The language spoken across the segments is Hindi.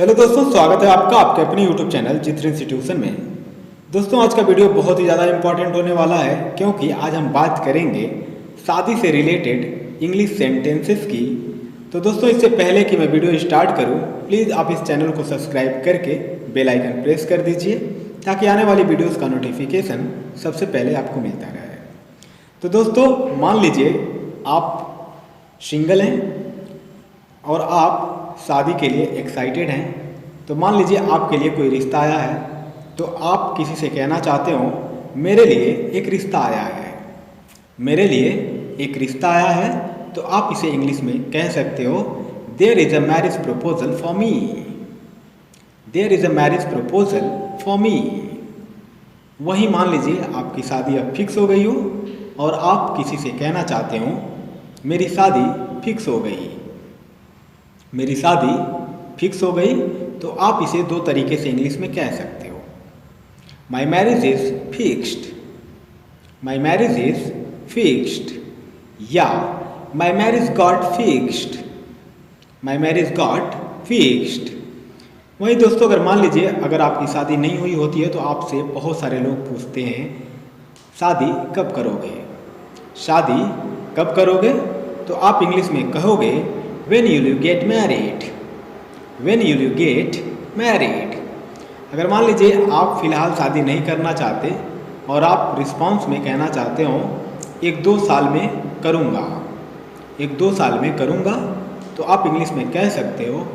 हेलो दोस्तों, स्वागत है आपका आपके अपने यूट्यूब चैनल चित्र इंस्टीट्यूशन में। दोस्तों, आज का वीडियो बहुत ही ज़्यादा इंपॉर्टेंट होने वाला है क्योंकि आज हम बात करेंगे शादी से रिलेटेड इंग्लिश सेंटेंसेस की। तो दोस्तों, इससे पहले कि मैं वीडियो स्टार्ट करूं, प्लीज़ आप इस चैनल को सब्सक्राइब करके बेल आइकन प्रेस कर दीजिए ताकि आने वाली वीडियोज़ का नोटिफिकेशन सबसे पहले आपको मिलता रहे। तो दोस्तों, मान लीजिए आप सिंगल हैं और आप शादी के लिए एक्साइटेड हैं। तो मान लीजिए आपके लिए कोई रिश्ता आया है, तो आप किसी से कहना चाहते हो मेरे लिए एक रिश्ता आया है, मेरे लिए एक रिश्ता आया है। तो आप इसे इंग्लिश में कह सकते हो there is a marriage proposal for me, there is a marriage proposal for me. वहीं मान लीजिए आपकी शादी अब फिक्स हो गई हो और आप किसी से कहना चाहते हो मेरी शादी फिक्स हो गई, मेरी शादी फिक्स हो गई। तो आप इसे दो तरीके से इंग्लिश में कह सकते हो, my marriage is fixed, my marriage is fixed, या my marriage got fixed, my marriage got fixed. वही दोस्तों, अगर मान लीजिए अगर आपकी शादी नहीं हुई होती है तो आपसे बहुत सारे लोग पूछते हैं शादी कब करोगे, शादी कब करोगे। तो आप इंग्लिश में कहोगे when will you get married, when will you get married। अगर मान लीजिए आप फिलहाल शादी नहीं करना चाहते और आप रिस्पॉन्स में कहना चाहते हो एक दो साल में करूँगा, एक दो साल में करूँगा, तो आप इंग्लिश में कह सकते हो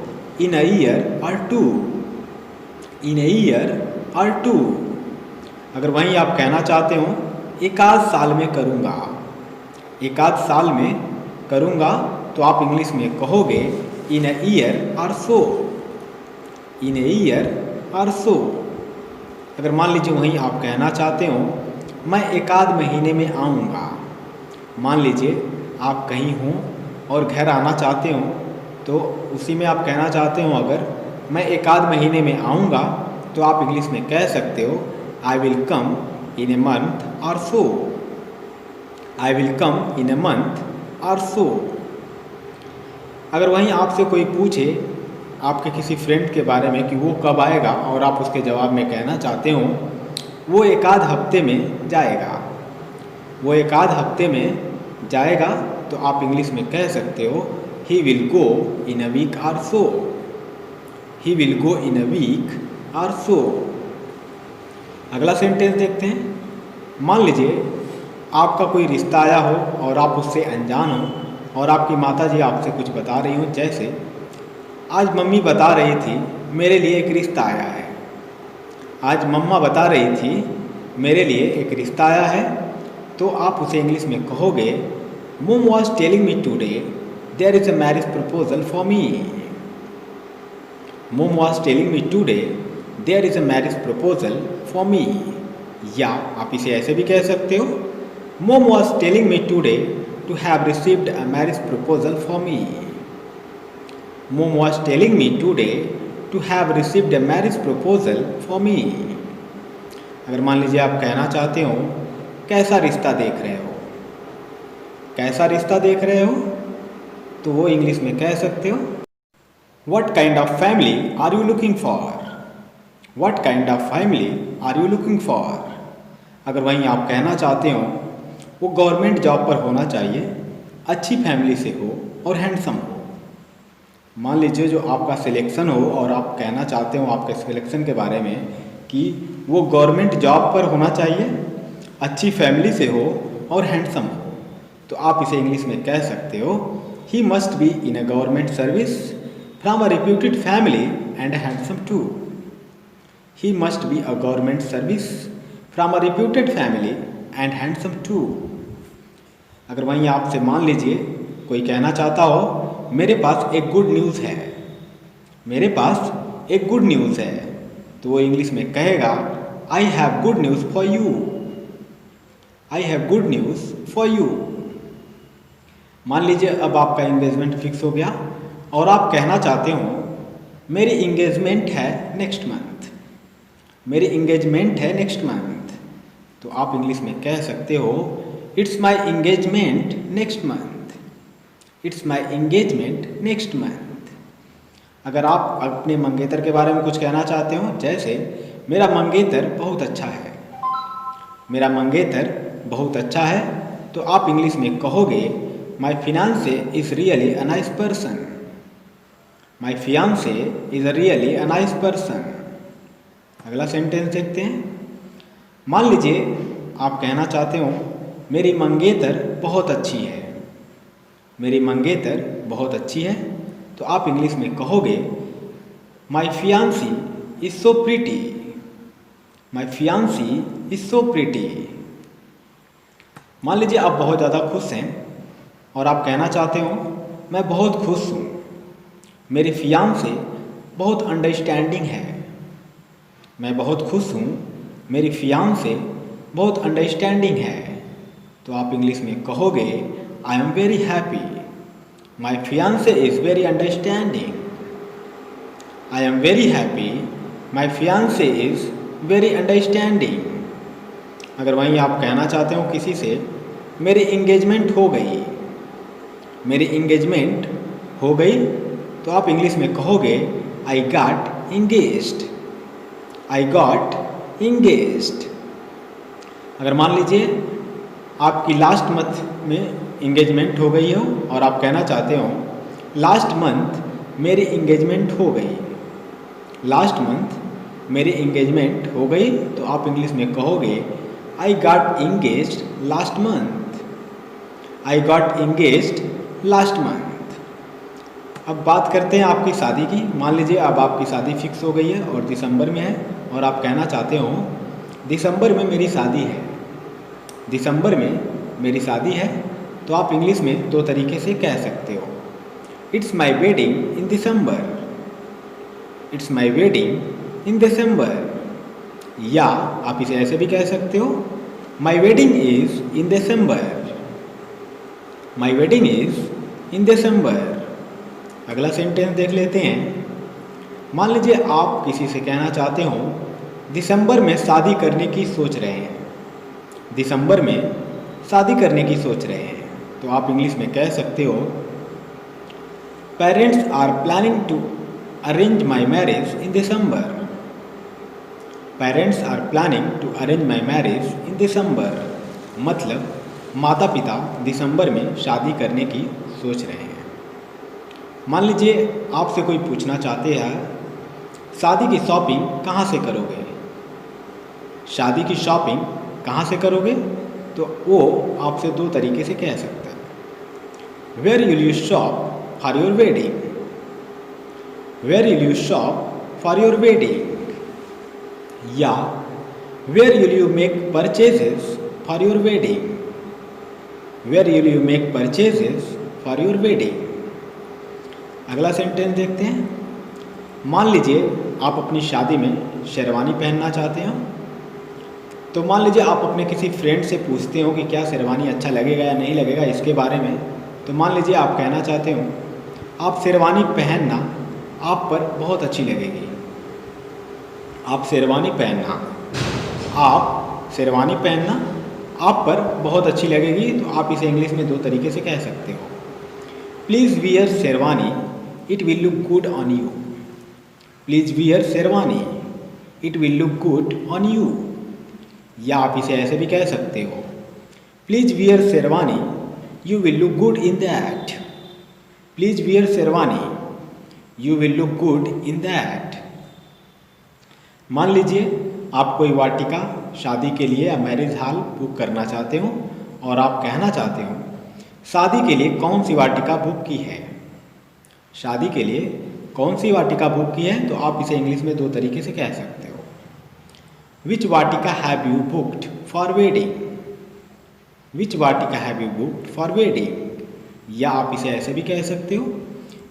इन अ ईयर और टू, इन अ ईयर और टू। अगर वहीं आप कहना चाहते हो एक आध साल में करूँगा, एक आध साल में करूँगा, तो आप इंग्लिश में कहोगे इन अ ईयर और सो, इन अ ईयर और सो। अगर मान लीजिए वहीं आप कहना चाहते हो मैं एक आध महीने में आऊँगा, मान लीजिए आप कहीं हो और घर आना चाहते हो, तो उसी में आप कहना चाहते हो अगर मैं एक आध महीने में आऊँगा, तो आप इंग्लिश में कह सकते हो I will come in a month और सो, I will come in a month और सो। अगर वहीं आपसे कोई पूछे आपके किसी फ्रेंड के बारे में कि वो कब आएगा और आप उसके जवाब में कहना चाहते हो वो एक आध हफ्ते में जाएगा, वो एक आध हफ्ते में जाएगा, तो आप इंग्लिश में कह सकते हो he will go in a week और सो, he will go in a week और सो। अगला सेंटेंस देखते हैं। मान लीजिए आपका कोई रिश्ता आया हो और आप उससे अनजान हो और आपकी माता जी आपसे कुछ बता रही हूँ, जैसे आज मम्मी बता रही थी मेरे लिए एक रिश्ता आया है, आज मम्मा बता रही थी मेरे लिए एक रिश्ता आया है। तो आप उसे इंग्लिश में कहोगे mom was telling me today there is a marriage proposal for me, mom was telling me today there is a marriage proposal for me. या आप इसे ऐसे भी कह सकते हो mom was telling me today to have received a marriage proposal for me, Mom was telling me today to have received a marriage proposal for me। अगर मान लीजिए आप कहना चाहते हो कैसा रिश्ता देख रहे हो, कैसा रिश्ता देख रहे हो, तो वो इंग्लिश में कह सकते हो What kind of family are you looking for, What kind of family are you looking for। अगर वहीं आप कहना चाहते हो वो गवर्नमेंट जॉब पर होना चाहिए, अच्छी फैमिली से हो और हैंडसम हो। मान लीजिए जो आपका सिलेक्शन हो और आप कहना चाहते हो आपके सिलेक्शन के बारे में कि वो गवर्नमेंट जॉब पर होना चाहिए, अच्छी फैमिली से हो और हैंडसम हो, तो आप इसे इंग्लिश में कह सकते हो he must be in a government service from a reputed family and handsome too, he must be a government service from a reputed family and handsome too. अगर वहीं आपसे मान लीजिए कोई कहना चाहता हो मेरे पास एक गुड न्यूज़ है, मेरे पास एक गुड न्यूज़ है, तो वो इंग्लिश में कहेगा I have good news for you, I have good news for you. मान लीजिए अब आपका एंगेजमेंट फिक्स हो गया और आप कहना चाहते हो मेरी इंगेजमेंट है नेक्स्ट मंथ, मेरी इंगेजमेंट है नेक्स्ट मंथ, तो आप इंग्लिश में कह सकते हो it's my engagement next month, it's my engagement next month. अगर आप अपने मंगेतर के बारे में कुछ कहना चाहते हो, जैसे मेरा मंगेतर बहुत अच्छा है, मेरा मंगेतर बहुत अच्छा है, तो आप इंग्लिश में कहोगे my fiance is really a nice person. My fiance is really a nice person. अगला सेंटेंस देखते हैं। मान लीजिए आप कहना चाहते हो मेरी मंगेतर बहुत अच्छी है, मेरी मंगेतर बहुत अच्छी है, तो आप इंग्लिश में कहोगे my fiancee is so pretty. My fiancee is so pretty. मान लीजिए आप बहुत ज़्यादा खुश हैं और आप कहना चाहते हो मैं बहुत खुश हूँ, मेरी फियांसे बहुत अंडरस्टैंडिंग है। मैं बहुत खुश हूँ, मेरी फियांसे बहुत अंडरस्टैंडिंग है, तो आप इंग्लिश में कहोगे I am very happy, my fiance is very understanding. I am very happy, my fiance is very understanding. अगर वहीं आप कहना चाहते हो किसी से मेरी इंगेजमेंट हो गई, मेरी इंगेजमेंट हो गई, तो आप इंग्लिश में कहोगे I got engaged. I got engaged. अगर मान लीजिए आपकी लास्ट मंथ में इंगेजमेंट हो गई हो और आप कहना चाहते हो लास्ट मंथ मेरी इंगेजमेंट हो गई, लास्ट मंथ मेरी इंगेजमेंट हो गई, तो आप इंग्लिश में कहोगे I got engaged last month. I got engaged last month. अब बात करते हैं आपकी शादी की। मान लीजिए अब आपकी शादी फिक्स हो गई है और दिसंबर में है और आप कहना चाहते हो दिसंबर में मेरी शादी है, दिसंबर में मेरी शादी है, तो आप इंग्लिश में दो तरीके से कह सकते हो। It's my wedding in December. It's my wedding in December. या आप इसे ऐसे भी कह सकते हो my wedding is in December. My wedding is in December. अगला सेंटेंस देख लेते हैं। मान लीजिए आप किसी से कहना चाहते हो दिसंबर में शादी करने की सोच रहे हैं, दिसंबर में शादी करने की सोच रहे हैं, तो आप इंग्लिश में कह सकते हो parents are planning to arrange my marriage in December. Parents are planning to arrange my marriage in December. मतलब माता पिता दिसंबर में शादी करने की सोच रहे हैं। मान लीजिए आपसे कोई पूछना चाहते हैं शादी की शॉपिंग कहाँ से करोगे, शादी की शॉपिंग कहाँ से करोगे, तो वो आपसे दो तरीके से कह सकता है। Where will you shop for your wedding. Where will you shop for your wedding. या where will you make purchases for your wedding. Where will you make purchases for your wedding. अगला सेंटेंस देखते हैं। मान लीजिए आप अपनी शादी में शेरवानी पहनना चाहते हो, तो मान लीजिए आप अपने किसी फ्रेंड से पूछते हो कि क्या शेरवानी अच्छा लगेगा या नहीं लगेगा इसके बारे में, तो मान लीजिए आप कहना चाहते हो आप शेरवानी पहनना आप पर बहुत अच्छी लगेगी। आप शेरवानी पहनना, आप शेरवानी पहनना आप पर बहुत अच्छी लगेगी, तो आप इसे इंग्लिश में दो तरीके से कह सकते हो। Please wear sherwani, it will look good on you. Please wear sherwani, it will look good on you. या आप इसे ऐसे भी कह सकते हो please wear sherwani, you will look good in that. Please wear sherwani, you will look good in that. मान लीजिए आप कोई वाटिका शादी के लिए या मैरिज हॉल बुक करना चाहते हो और आप कहना चाहते हो शादी के लिए कौन सी वाटिका बुक की है, शादी के लिए कौन सी वाटिका बुक की है, तो आप इसे इंग्लिश में दो तरीके से कह सकते हो। Which vatika have you booked for wedding. Which vatika have you booked for wedding. या आप इसे ऐसे भी कह सकते हो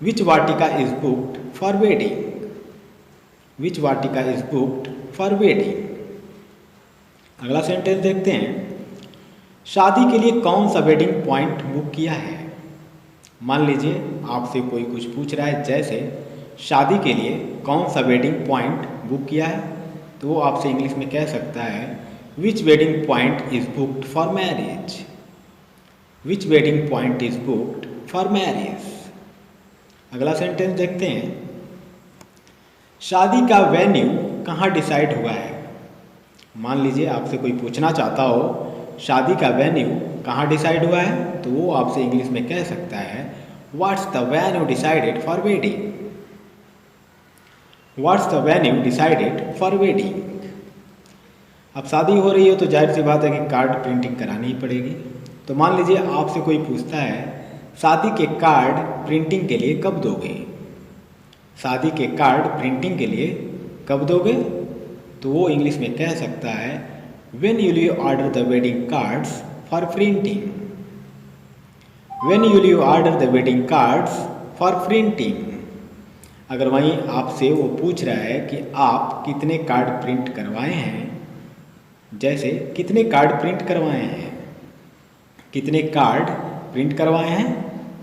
which vatika is booked for wedding. Which vatika is booked for wedding. अगला सेंटेंस देखते हैं। शादी के लिए कौन सा वेडिंग पॉइंट बुक किया है। मान लीजिए आपसे कोई कुछ पूछ रहा है, जैसे शादी के लिए कौन सा वेडिंग पॉइंट बुक किया है, तो वो आपसे इंग्लिश में कह सकता है which wedding point is booked for marriage. Which wedding point is booked for marriage. अगला सेंटेंस देखते हैं। शादी का वेन्यू कहाँ डिसाइड हुआ है? मान लीजिए आपसे कोई पूछना चाहता हो शादी का वेन्यू कहाँ डिसाइड हुआ है, तो वो आपसे इंग्लिश में कह सकता है what's the venue decided for wedding. What's the venue decided for wedding. अब शादी हो रही है तो जाहिर सी बात है कि कार्ड प्रिंटिंग करानी ही पड़ेगी। तो मान लीजिए आपसे कोई पूछता है शादी के कार्ड प्रिंटिंग के लिए कब दोगे? शादी के कार्ड प्रिंटिंग के लिए कब दोगे? तो वो इंग्लिश में कह सकता है when will you order the wedding cards for printing. When will you order the wedding cards for printing. अगर वहीं आपसे वो पूछ रहा है कि आप कितने कार्ड प्रिंट करवाए हैं, जैसे कितने कार्ड प्रिंट करवाए हैं, कितने कार्ड प्रिंट करवाए हैं,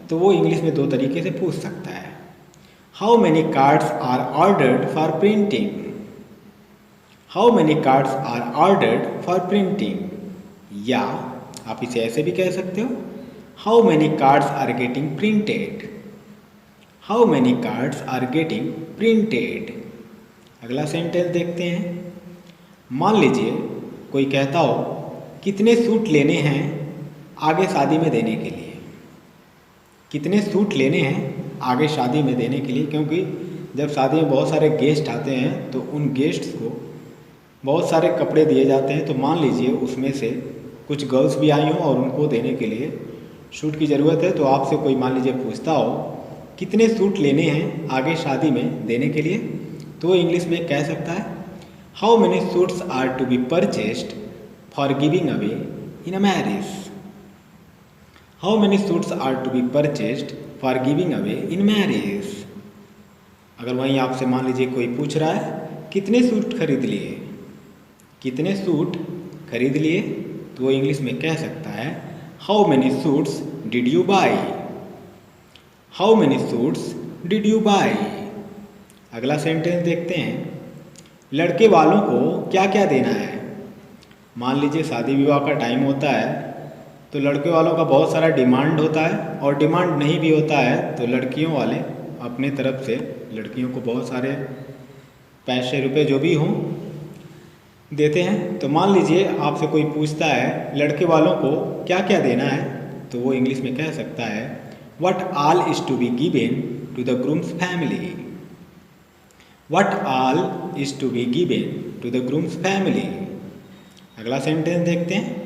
तो वो इंग्लिश में दो तरीके से पूछ सकता है। How many cards are ordered for printing. How many cards are ordered for printing. या आप इसे ऐसे भी कह सकते हो how many cards are getting printed. How many cards are getting printed. अगला सेंटेंस देखते हैं। मान लीजिए कोई कहता हो कितने सूट लेने हैं आगे शादी में देने के लिए। कितने सूट लेने हैं आगे शादी में देने के लिए, क्योंकि जब शादी में बहुत सारे गेस्ट आते हैं तो उन गेस्ट्स को बहुत सारे कपड़े दिए जाते हैं। तो मान लीजिए उसमें से कुछ गर्ल्स भी आई हों और उनको देने के लिए सूट की ज़रूरत है। तो आपसे कोई मान लीजिए पूछता हो कितने सूट लेने हैं आगे शादी में देने के लिए, तो वो इंग्लिश में कह सकता है how many suits are to be purchased for giving away in a marriage. How many suits are to be purchased for giving away in marriage. अगर वहीं आपसे मान लीजिए कोई पूछ रहा है कितने सूट खरीद लिए, कितने सूट खरीद लिए, तो वो इंग्लिश में कह सकता है how many suits did you by. How many suits did you by. अगला सेंटेंस देखते हैं। लड़के वालों को क्या क्या देना है। मान लीजिए शादी विवाह का टाइम होता है तो लड़के वालों का बहुत सारा डिमांड होता है, और डिमांड नहीं भी होता है तो लड़कियों वाले अपने तरफ से लड़कियों को बहुत सारे पैसे रुपए जो भी हों देते हैं। तो मान लीजिए आपसे कोई पूछता है लड़के वालों को क्या क्या देना है, तो वो इंग्लिश में कह सकता है what all is to be given to the groom's family. What all is to be given to the groom's family. अगला सेंटेंस देखते हैं।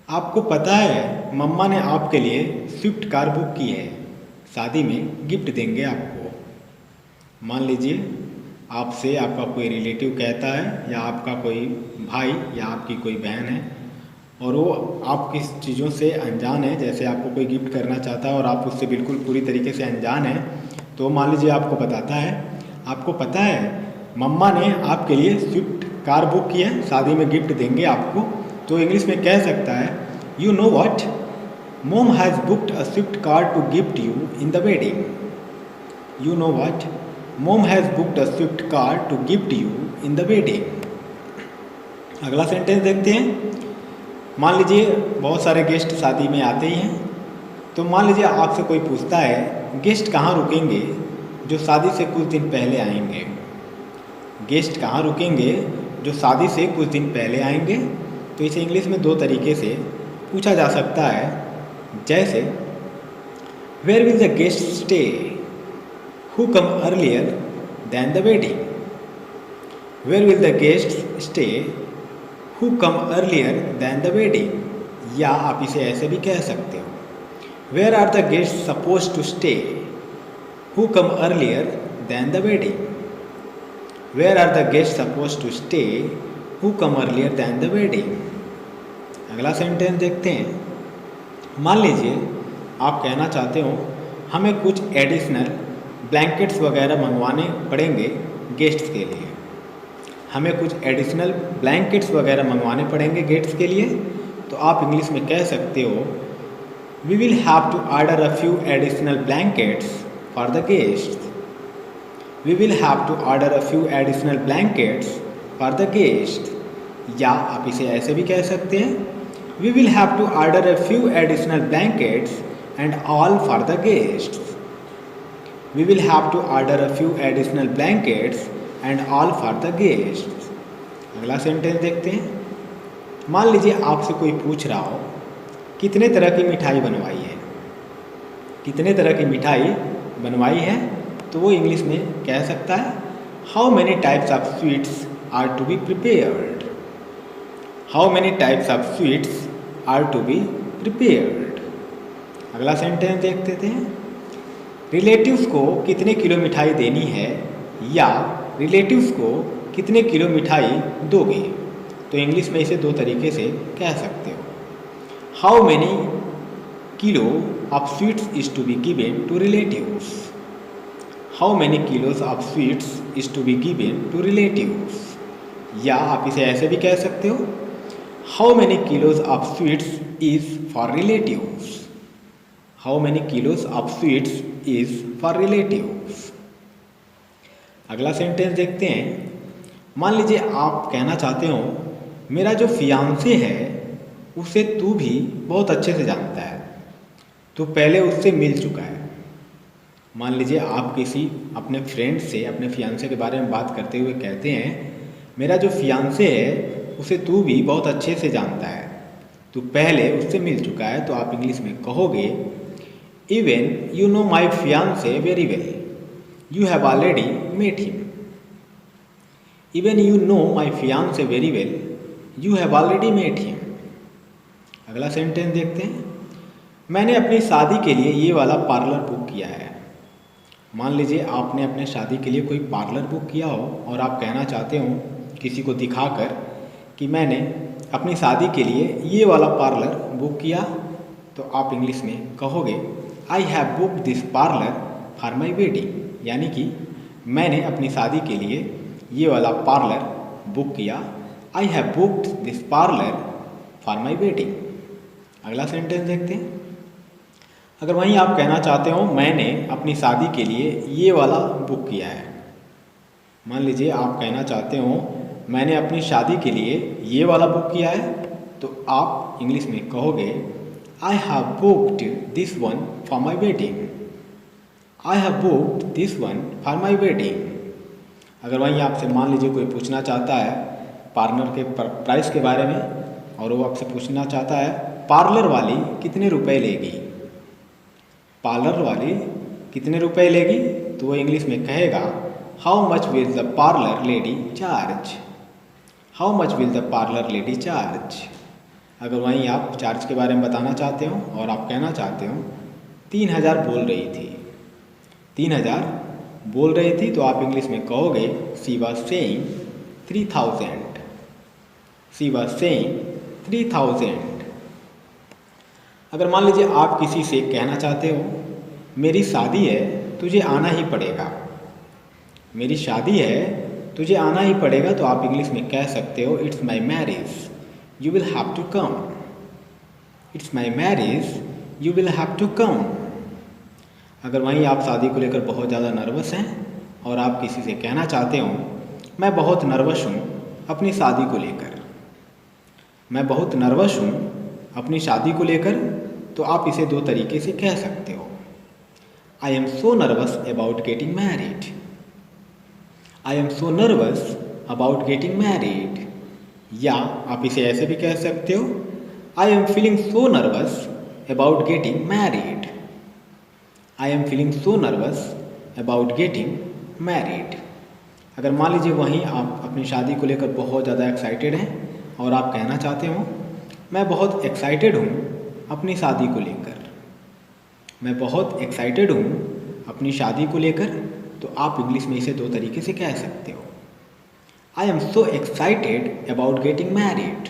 आपको पता है मम्मा ने आपके लिए स्विफ्ट कार बुक की है, शादी में गिफ्ट देंगे आपको। मान लीजिए आपसे आपका कोई रिलेटिव कहता है या आपका कोई भाई या आपकी कोई बहन है और वो आप किस चीज़ों से अनजान है, जैसे आपको कोई गिफ्ट करना चाहता है और आप उससे बिल्कुल पूरी तरीके से अनजान हैं, तो मान लीजिए आपको बताता है आपको पता है मम्मा ने आपके लिए स्विफ्ट कार बुक की है, शादी में गिफ्ट देंगे आपको। तो इंग्लिश में कह सकता है you know what mom has booked a Swift car to gift you in the wedding. You know what mom has booked a Swift car to gift you in the wedding. अगला सेंटेंस देखते हैं। मान लीजिए बहुत सारे गेस्ट शादी में आते ही हैं, तो मान लीजिए आपसे कोई पूछता है गेस्ट कहाँ रुकेंगे जो शादी से कुछ दिन पहले आएंगे। गेस्ट कहाँ रुकेंगे जो शादी से कुछ दिन पहले आएंगे, तो इसे इंग्लिश में दो तरीके से पूछा जा सकता है, जैसे where will the guest stay who come earlier than the wedding. Where will the guest stay who come earlier than the wedding. या आप इसे ऐसे भी कह सकते हो where are the guest suppose to stay who come earlier than the wedding. Where are the guest suppose to stay who come earlier than the wedding. अगला सेंटेंस देखते हैं। मान लीजिए आप कहना चाहते हो हमें कुछ एडिशनल ब्लैंकेट्स वगैरह मंगवाने पड़ेंगे गेस्ट्स के लिए। हमें कुछ एडिशनल ब्लैंकेट्स वगैरह मंगवाने पड़ेंगे गेस्ट्स के लिए, तो आप इंग्लिश में कह सकते हो we will have to order a few additional blankets for the guests. We will have to order a few additional blankets for the guest. या आप इसे ऐसे भी कह सकते हैं we will have to order a few additional blankets and all for the guests. We will have to order a few additional blankets and all for the guest. अगला सेंटेंस देखते हैं। मान लीजिए आपसे कोई पूछ रहा हो कितने तरह की मिठाई बनवाई है, कितने तरह की मिठाई बनवाई है, तो वो इंग्लिश में कह सकता है how many types of sweets are to be prepared. How many types of sweets are to be prepared. अगला सेंटेंस देखते थे। रिलेटिव्स को कितने किलो मिठाई देनी है या रिलेटिव्स को कितने किलो मिठाई दोगे, तो इंग्लिश में इसे दो तरीके से कह सकते हो। How many kilo of sweets is to be given to relatives. How many kilos of sweets is to be given to relatives. या आप इसे ऐसे भी कह सकते हो how many kilos of sweets is for relatives. How many kilos of sweets is for relatives. अगला सेंटेंस देखते हैं। मान लीजिए आप कहना चाहते हो मेरा जो फियांसे है उसे तू भी बहुत अच्छे से जानता है, तो पहले उससे मिल चुका है। मान लीजिए आप किसी अपने फ्रेंड से अपने फियांसे के बारे में बात करते हुए कहते हैं मेरा जो फियांसे है उसे तू भी बहुत अच्छे से जानता है, तो पहले उससे मिल चुका है, तो आप इंग्लिश में कहोगे even you know my fiance very well, you have already met him. Even you know my fiance very well, you have already met him. अगला सेंटेंस देखते हैं। मैंने अपनी शादी के लिए ये वाला पार्लर बुक किया है। मान लीजिए आपने अपने शादी के लिए कोई पार्लर बुक किया हो और आप कहना चाहते हो किसी को दिखाकर कि मैंने अपनी शादी के लिए ये वाला पार्लर बुक किया, तो आप इंग्लिश में कहोगे I have booked this parlour for my wedding. यानी कि मैंने अपनी शादी के लिए ये वाला पार्लर बुक किया। I have booked this parlour for my wedding. अगला सेंटेंस देखते हैं। अगर वहीं आप कहना चाहते हो मैंने अपनी शादी के लिए ये वाला बुक किया है। मान लीजिए आप कहना चाहते हो मैंने अपनी शादी के लिए ये वाला बुक किया है, तो आप इंग्लिश में कहोगे I have booked this one for my wedding. I have booked this one for my wedding. अगर वहीं आपसे मान लीजिए कोई पूछना चाहता है पार्लर के प्राइस के बारे में, और वो आपसे पूछना चाहता है पार्लर वाली कितने रुपए लेगी, पार्लर वाली कितने रुपए लेगी, तो वो इंग्लिश में कहेगा how much will the parlour lady charge. How much will the parlour lady charge. अगर वहीं आप चार्ज के बारे में बताना चाहते हो और आप कहना चाहते हो 3000 बोल रही थी, 3000 बोल रही थी, तो आप इंग्लिश में कहोगे she was saying 3000। She was saying 3000। अगर मान लीजिए आप किसी से कहना चाहते हो मेरी शादी है तुझे आना ही पड़ेगा, मेरी शादी है तुझे आना ही पड़ेगा, तो आप इंग्लिश में कह सकते हो it's my marriage you will have to come. It's my marriage you will have to come. अगर वहीं आप शादी को लेकर बहुत ज़्यादा नर्वस हैं और आप किसी से कहना चाहते हो मैं बहुत नर्वस हूँ अपनी शादी को लेकर, मैं बहुत नर्वस हूँ अपनी शादी को लेकर, तो आप इसे दो तरीके से कह सकते हो I am so nervous about getting married. I am so nervous about getting married. या आप इसे ऐसे भी कह सकते हो I am feeling so nervous about getting married. I am feeling so nervous about getting married. अगर मान लीजिए वहीं आप अपनी शादी को लेकर बहुत ज़्यादा एक्साइटेड हैं और आप कहना चाहते हो मैं बहुत एक्साइटेड हूँ अपनी शादी को लेकर, मैं बहुत एक्साइटेड हूँ अपनी शादी को लेकर, तो आप इंग्लिश में इसे दो तरीके से कह सकते हो I am so excited about getting married.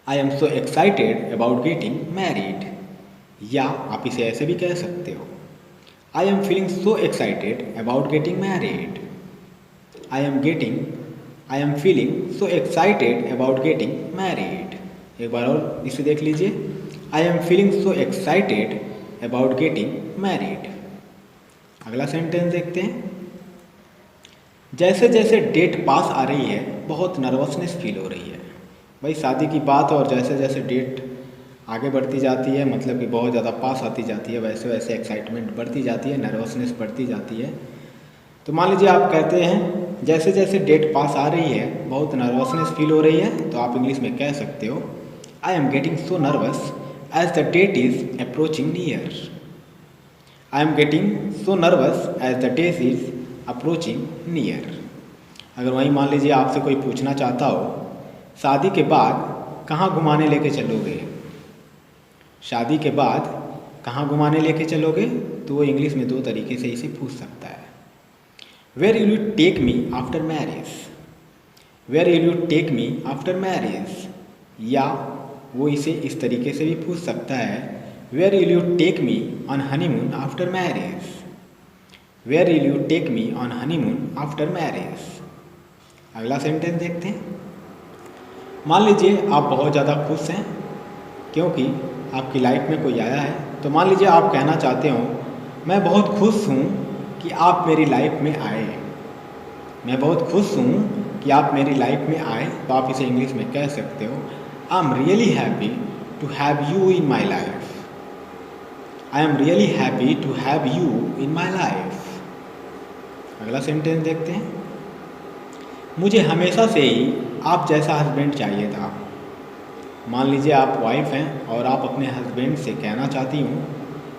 I am so excited about getting married. या आप इसे ऐसे भी कह सकते हो I am feeling so excited about getting married. I am feeling so excited about getting married. एक बार और इसे देख लीजिए I am feeling so excited about getting married. अगला सेंटेंस देखते हैं। जैसे जैसे डेट पास आ रही है बहुत नर्वसनेस फील हो रही है। भाई शादी की बात और जैसे जैसे डेट आगे बढ़ती जाती है, मतलब कि बहुत ज़्यादा पास आती जाती है, वैसे वैसे एक्साइटमेंट बढ़ती जाती है, नर्वसनेस बढ़ती जाती है। तो मान लीजिए आप कहते हैं जैसे जैसे डेट पास आ रही है बहुत नर्वसनेस फील हो रही है, तो आप इंग्लिश में कह सकते हो I am getting so nervous as the date is approaching near. I am getting so nervous as the date is approaching near. अगर वहीं मान लीजिए आपसे कोई पूछना चाहता हो शादी के बाद कहाँ घुमाने लेके चलोगे, शादी के बाद कहाँ घुमाने लेके चलोगे, तो वो इंग्लिश में 2 तरीके से इसे पूछ सकता है। Where will you take me after marriage, where will you take me after marriage. या वो इसे इस तरीके से भी पूछ सकता है where will you take me on honeymoon after marriage, where will you take me on honeymoon after marriage. अगला सेंटेंस देखते हैं। मान लीजिए आप बहुत ज़्यादा खुश हैं क्योंकि आपकी लाइफ में कोई आया है, तो मान लीजिए आप कहना चाहते हो मैं बहुत खुश हूँ कि आप मेरी लाइफ में आए, मैं बहुत खुश हूँ कि आप मेरी लाइफ में आए, तो आप इसे इंग्लिश में कह सकते हो I am really happy to have you in my life, I am really happy to have you in my life. अगला सेंटेंस देखते हैं। मुझे हमेशा से ही आप जैसा हस्बैंड चाहिए था। मान लीजिए आप वाइफ हैं और आप अपने हस्बैंड से कहना चाहती हूँ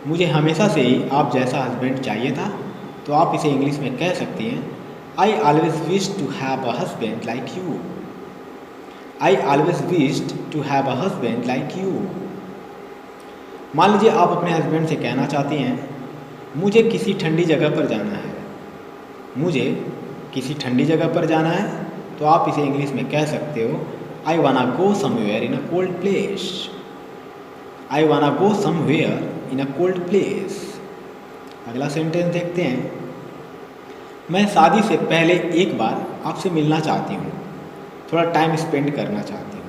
मुझे हमेशा से ही आप जैसा हस्बैंड चाहिए था, तो आप इसे इंग्लिश में कह सकती हैं I always wish to have a husband like you, I always wish to have a husband like you. मान लीजिए आप अपने हस्बैंड से कहना चाहती हैं मुझे किसी ठंडी जगह पर जाना है, मुझे किसी ठंडी जगह पर जाना है, तो आप इसे इंग्लिश में कह सकते हो I wanna go somewhere in a cold place, I wanna go somewhere in a cold place. अगला सेंटेंस देखते हैं। मैं शादी से पहले एक बार आपसे मिलना चाहती हूँ, थोड़ा टाइम स्पेंड करना चाहती हूँ।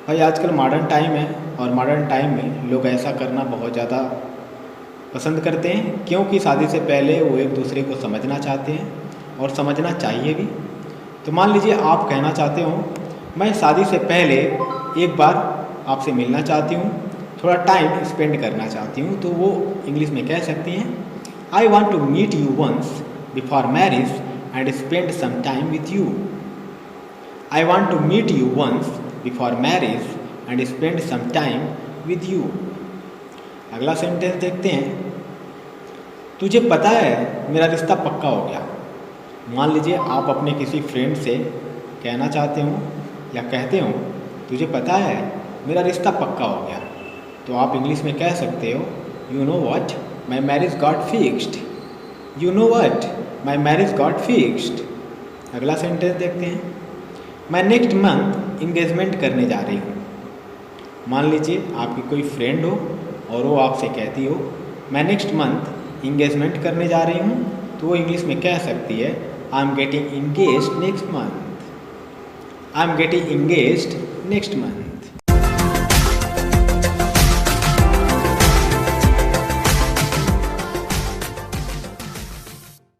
भाई आजकल मॉडर्न टाइम है और मॉडर्न टाइम में लोग ऐसा करना बहुत ज़्यादा पसंद करते हैं क्योंकि शादी से पहले वो एक दूसरे को समझना चाहते हैं और समझना चाहिए भी। तो मान लीजिए आप कहना चाहते हो मैं शादी से पहले एक बार आपसे मिलना चाहती हूँ, थोड़ा टाइम स्पेंड करना चाहती हूँ, तो वो इंग्लिश में कह सकती हैं I want to meet you once before marriage and spend some time with you, I want to meet you once before marriage and spend some time with you. अगला सेंटेंस देखते हैं। तुझे पता है मेरा रिश्ता पक्का हो गया। मान लीजिए आप अपने किसी फ्रेंड से कहना चाहते हो या कहते हो तुझे पता है मेरा रिश्ता पक्का हो गया, तो आप इंग्लिश में कह सकते हो you know what my marriage got fixed, you know what my marriage got fixed. अगला सेंटेंस देखते हैं। मैं नेक्स्ट मंथ इंगेजमेंट करने जा रही हूँ। मान लीजिए आपकी कोई फ्रेंड हो और वो आपसे कहती हो मैं नेक्स्ट मंथ इंगेजमेंट करने जा रही हूँ, तो वो इंग्लिश में कह सकती है आई am getting engaged next month, I am getting engaged next month.